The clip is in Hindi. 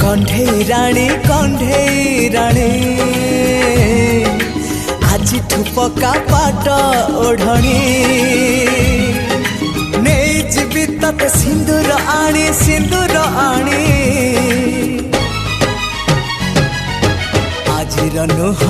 कंढे राणी आज पका पाट ओढ़णी नहीं जीवी तते सिंदूर आनी आज नुह